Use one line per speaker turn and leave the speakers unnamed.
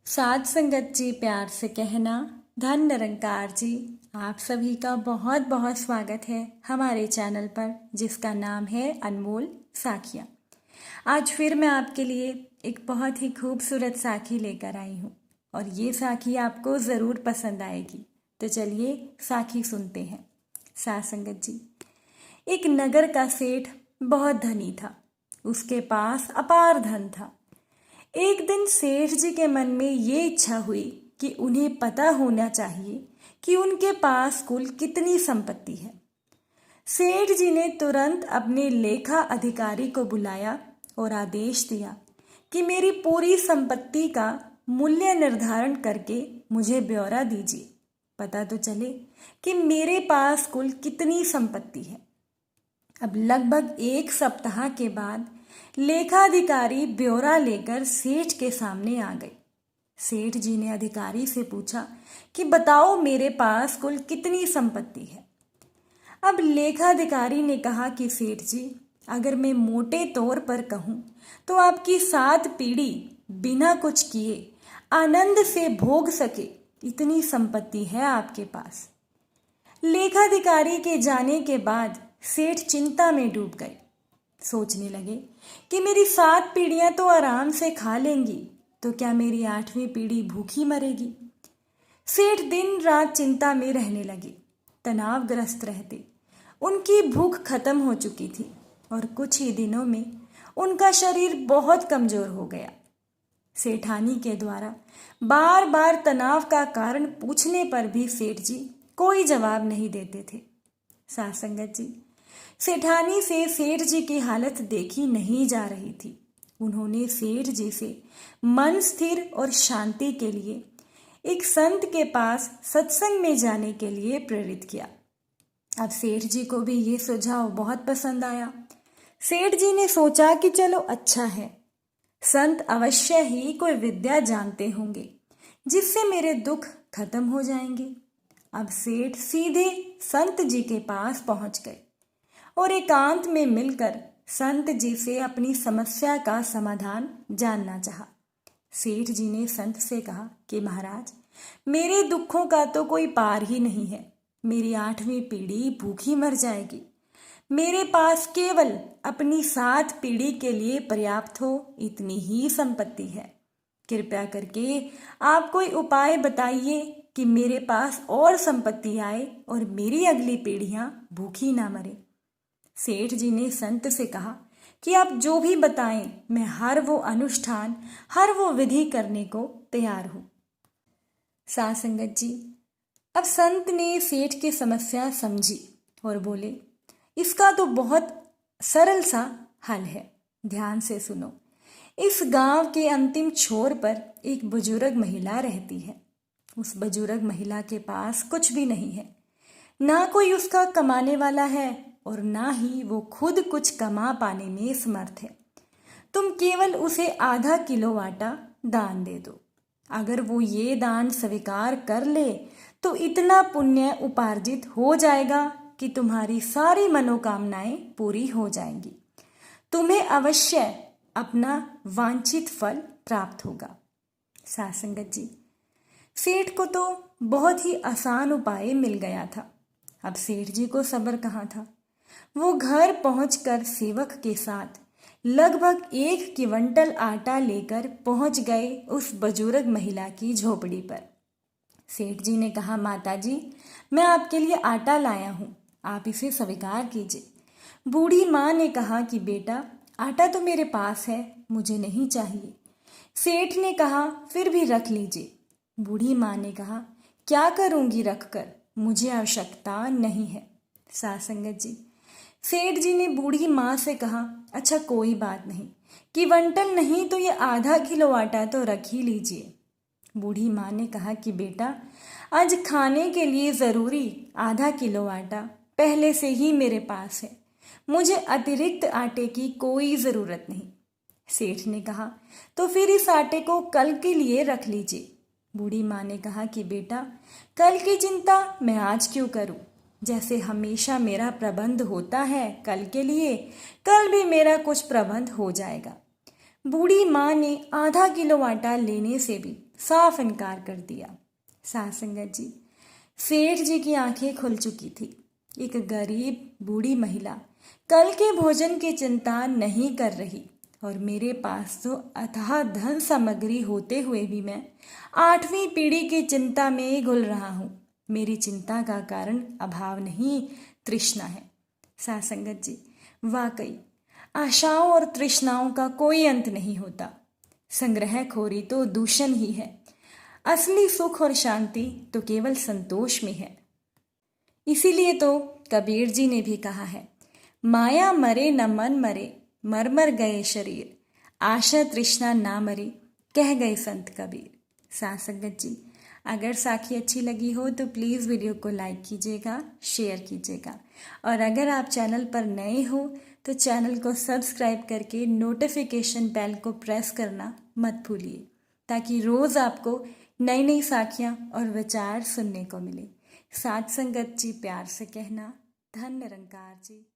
साध संगत जी, प्यार से कहना धन निरंकार जी। आप सभी का बहुत बहुत स्वागत है हमारे चैनल पर, जिसका नाम है अनमोल साखियाँ। आज फिर मैं आपके लिए एक बहुत ही खूबसूरत साखी लेकर आई हूँ और ये साखी आपको ज़रूर पसंद आएगी। तो चलिए साखी सुनते हैं। साध संगत जी, एक नगर का सेठ बहुत धनी था। उसके पास अपार धन था। एक दिन सेठ जी के मन में ये इच्छा हुई कि उन्हें पता होना चाहिए कि उनके पास कुल कितनी संपत्ति है। सेठ जी ने तुरंत अपने लेखा अधिकारी को बुलाया और आदेश दिया कि मेरी पूरी संपत्ति का मूल्य निर्धारण करके मुझे ब्यौरा दीजिए, पता तो चले कि मेरे पास कुल कितनी संपत्ति है। अब लगभग एक सप्ताह के बाद लेखाधिकारी ब्यौरा लेकर सेठ के सामने आ गए। सेठ जी ने अधिकारी से पूछा कि बताओ मेरे पास कुल कितनी संपत्ति है। अब लेखाधिकारी ने कहा कि सेठ जी, अगर मैं मोटे तौर पर कहूँ तो आपकी 7 पीढ़ी बिना कुछ किए आनंद से भोग सके इतनी संपत्ति है आपके पास। लेखाधिकारी के जाने के बाद सेठ चिंता में डूब गए। सोचने लगे कि मेरी 7 पीढ़ियां तो आराम से खा लेंगी, तो क्या मेरी 8वीं पीढ़ी भूखी मरेगी। सेठ दिन रात चिंता में रहने लगे, तनावग्रस्त रहते। उनकी भूख खत्म हो चुकी थी और कुछ ही दिनों में उनका शरीर बहुत कमजोर हो गया। सेठानी के द्वारा बार बार तनाव का कारण पूछने पर भी सेठ जी कोई जवाब नहीं देते थे। साध संगत जी, सेठानी से सेठ जी की हालत देखी नहीं जा रही थी। उन्होंने सेठ जी से मन स्थिर और शांति के लिए एक संत के पास सत्संग में जाने के लिए प्रेरित किया। अब सेठ जी को भी ये सुझाव बहुत पसंद आया। सेठ जी ने सोचा कि चलो अच्छा है, संत अवश्य ही कोई विद्या जानते होंगे जिससे मेरे दुख खत्म हो जाएंगे। अब सेठ सीधे संत जी के पास पहुंच गए और एकांत में मिलकर संत जी से अपनी समस्या का समाधान जानना चाहा। सेठ जी ने संत से कहा कि महाराज, मेरे दुखों का तो कोई पार ही नहीं है। मेरी 8वीं पीढ़ी भूखी मर जाएगी। मेरे पास केवल अपनी 7 पीढ़ी के लिए पर्याप्त हो इतनी ही संपत्ति है। कृपया करके आप कोई उपाय बताइए कि मेरे पास और संपत्ति आए और मेरी अगली पीढ़ियां भूखी ना मरे। सेठ जी ने संत से कहा कि आप जो भी बताएं, मैं हर वो अनुष्ठान, हर वो विधि करने को तैयार हूं। साध संगत जी, अब संत ने सेठ की समस्या समझी और बोले, इसका तो बहुत सरल सा हल है, ध्यान से सुनो। इस गांव के अंतिम छोर पर एक बुजुर्ग महिला रहती है। उस बुजुर्ग महिला के पास कुछ भी नहीं है, ना कोई उसका कमाने वाला है और ना ही वो खुद कुछ कमा पाने में समर्थ है। तुम केवल उसे आधा किलो आटा दान दे दो। अगर वो ये दान स्वीकार कर ले तो इतना पुण्य उपार्जित हो जाएगा कि तुम्हारी सारी मनोकामनाएं पूरी हो जाएंगी। तुम्हें अवश्य अपना वांछित फल प्राप्त होगा। साध संगत जी, सेठ को तो बहुत ही आसान उपाय मिल गया था। अब सेठ जी को सब्र कहाँ था। वो घर पहुंचकर सेवक के साथ लगभग 1 क्विंटल आटा लेकर पहुंच गए उस बुजुर्ग महिला की झोपड़ी पर। सेठ जी ने कहा, माता जी, मैं आपके लिए आटा लाया हूं, आप इसे स्वीकार कीजिए। बूढ़ी माँ ने कहा कि बेटा, आटा तो मेरे पास है, मुझे नहीं चाहिए। सेठ ने कहा, फिर भी रख लीजिए। बूढ़ी माँ ने कहा, क्या करूंगी रखकर, मुझे आवश्यकता नहीं है। साध संगत जी, सेठ जी ने बूढ़ी माँ से कहा, अच्छा कोई बात नहीं, क्विंटल नहीं तो ये आधा किलो आटा तो रख ही लीजिए। बूढ़ी माँ ने कहा कि बेटा, आज खाने के लिए ज़रूरी आधा किलो आटा पहले से ही मेरे पास है, मुझे अतिरिक्त आटे की कोई ज़रूरत नहीं। सेठ ने कहा, तो फिर इस आटे को कल के लिए रख लीजिए। बूढ़ी माँ ने कहा कि बेटा, कल की चिंता मैं आज क्यों करूं? जैसे हमेशा मेरा प्रबंध होता है कल के लिए, कल भी मेरा कुछ प्रबंध हो जाएगा। बूढ़ी माँ ने आधा किलो आटा लेने से भी साफ इनकार कर दिया। साथ संगत जी, सेठ जी की आंखें खुल चुकी थी। एक गरीब बूढ़ी महिला कल के भोजन की चिंता नहीं कर रही और मेरे पास तो अथाह धन सामग्री होते हुए भी मैं 8वीं पीढ़ी की चिंता में घुल रहा हूँ। मेरी चिंता का कारण अभाव नहीं, तृष्णा है। साथ संगत जी, वाकई आशाओं और तृष्णाओं का कोई अंत नहीं होता। संग्रहखोरी तो दूषण ही है। असली सुख और शांति तो केवल संतोष में है। इसीलिए तो कबीर जी ने भी कहा है, माया मरे न मन मरे, मर मर गए शरीर, आशा तृष्णा ना मरी, कह गए संत कबीर। साथ संगत जी, अगर साखी अच्छी लगी हो तो प्लीज़ वीडियो को लाइक कीजिएगा, शेयर कीजिएगा और अगर आप चैनल पर नए हो तो चैनल को सब्सक्राइब करके नोटिफिकेशन बेल को प्रेस करना मत भूलिए, ताकि रोज़ आपको नई नई साखियाँ और विचार सुनने को मिले। साथ संगत जी, प्यार से कहना, धन निरंकार जी।